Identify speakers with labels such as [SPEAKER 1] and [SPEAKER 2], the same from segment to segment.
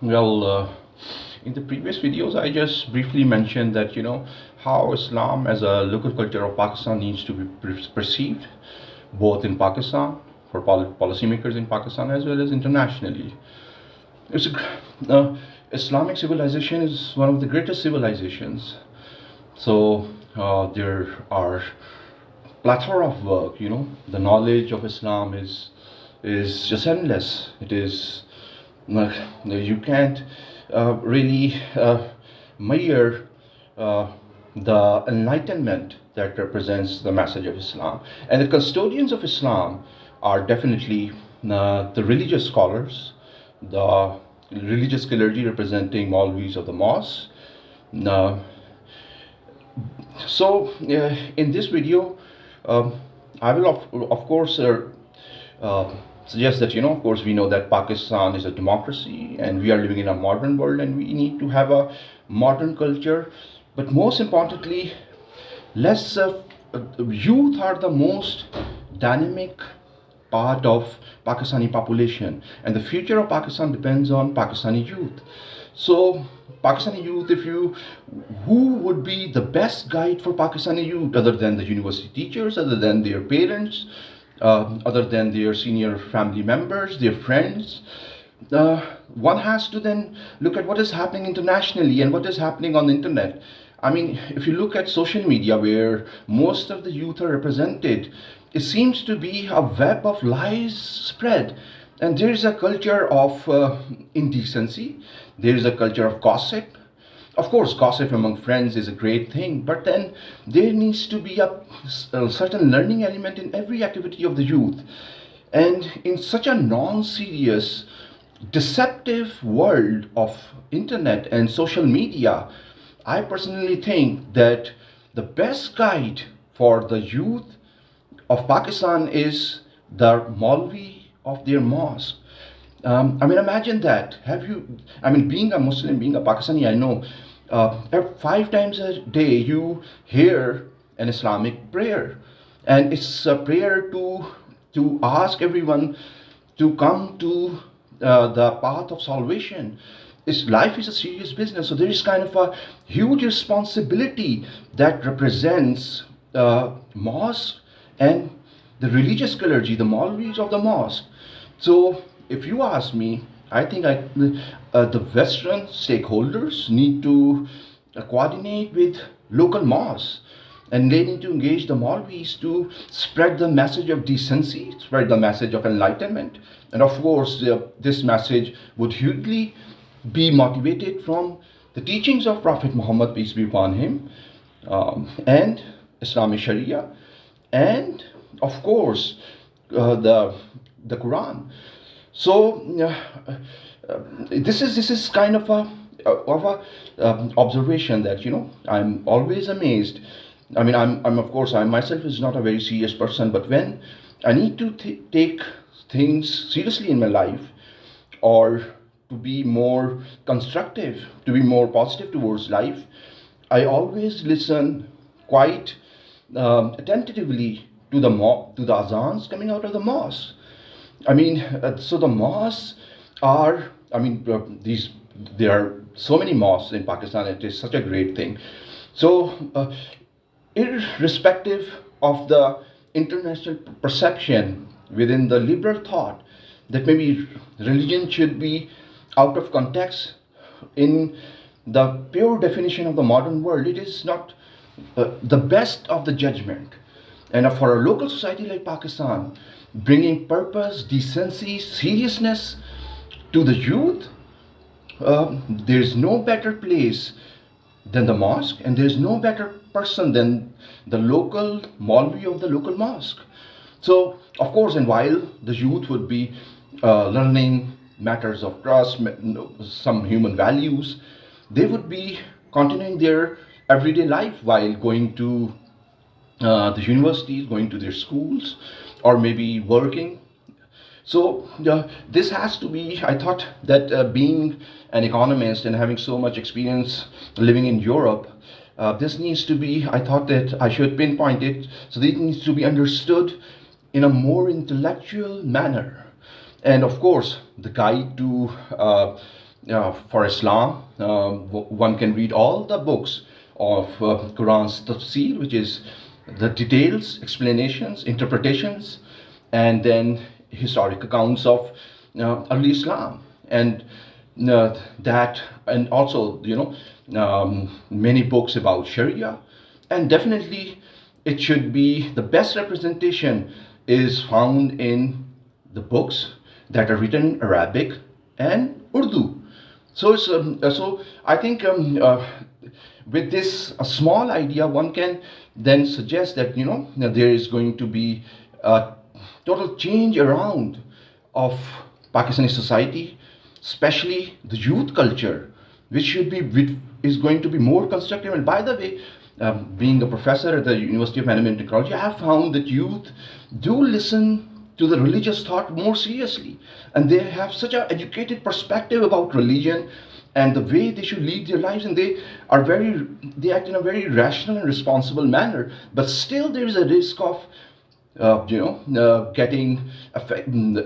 [SPEAKER 1] Well, in the previous videos, I just briefly mentioned that how Islam as a local culture of Pakistan needs to be perceived, both in Pakistan for policymakers in Pakistan as well as internationally. It's Islamic civilization is one of the greatest civilizations. So there are plethora of work. The knowledge of Islam is just endless. It is like, you can't really measure uh, the enlightenment that represents the message of Islam. And the custodians of Islam are definitely the religious scholars, the religious clergy representing Maulvis of the mosque. Uh, in this video, um, I will of course uh, suggest that of course we know that Pakistan is a democracy and we are living in a modern world and we need to have a modern culture. But most importantly, less youth are the most dynamic part of Pakistani population, and the future of Pakistan depends on Pakistani youth. So, Pakistani youth, if you, who would be the best guide for Pakistani youth, other than the university teachers, other than their parents, other than their senior family members, their friends? One has to then look at what is happening internationally and what is happening on the internet. I mean, if you look at social media where most of the youth are represented, it seems to be a web of lies spread. And there is a culture of indecency, there is a culture of gossip. Of course, gossip among friends is a great thing, but then there needs to be a certain learning element in every activity of the youth. And in such a non-serious, deceptive world of internet and social media, I personally think that the best guide for the youth of Pakistan is the Maulvi of their mosque. I mean, imagine that. Have you? I mean, being a Muslim, being a Pakistani, I know 5 times a day you hear an Islamic prayer, and it's a prayer to ask everyone to come to the path of salvation. Life is a serious business, so there is kind of a huge responsibility that represents mosque and the religious clergy, the Maulvis of the mosque. So, if you ask me, I think the Western stakeholders need to coordinate with local mosques, and they need to engage the Maulvis to spread the message of decency, spread the message of enlightenment. And of course, this message would hugely be motivated from the teachings of Prophet Muhammad, peace be upon him, and Islamic Sharia, and of course the Quran. So this is kind of a observation that I'm always amazed. I mean, I'm of course I myself is not a very serious person, but when I need to take things seriously in my life, or to be more constructive, to be more positive towards life, I always listen quite attentively to the azans coming out of the mosque. I mean, so the mosques are. I mean, these there are so many mosques in Pakistan. It is such a great thing. So, irrespective of the international perception within the liberal thought that maybe religion should be out of context in the pure definition of the modern world, it is not the best of the judgment. And for a local society like Pakistan, bringing purpose, decency, seriousness to the youth, there is no better place than the mosque, and there is no better person than the local Maulvi of the local mosque. So, of course, and while the youth would be learning matters of trust, some human values, they would be continuing their everyday life while going to the universities, going to their schools, or maybe working. So this has to be. I thought that being an economist and having so much experience living in Europe, this needs to be. I thought that I should pinpoint it, so that it needs to be understood in a more intellectual manner. And of course, the guide to for Islam, one can read all the books of Quran's tafsir, which is the details, explanations, interpretations, and then historic accounts of early Islam, and that, and also many books about Sharia, and definitely it should be the best representation is found in the books that are written in Arabic and Urdu. So I think with this a small idea, one can then suggest that there is going to be a total change around of Pakistani society, especially the youth culture, which is going to be more constructive. And by the way, being a professor at the University of Management and Technology, I have found that youth do listen to the religious thought more seriously, and they have such an educated perspective about religion and the way they should lead their lives, and they act in a very rational and responsible manner. But still, there is a risk of getting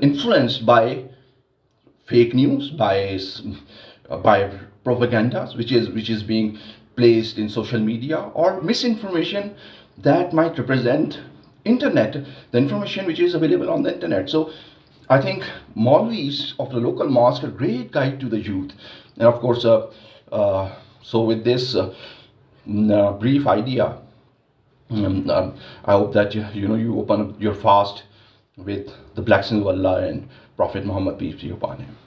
[SPEAKER 1] influenced by fake news, by propagandas, which is being placed in social media, or misinformation that might represent internet, the information which is available on the internet. So I think Maulvis of the local mosque are a great guide to the youth. And of course, so with this brief idea, I hope that you open up your fast with the blessings of Allah and Prophet Muhammad, peace be upon him.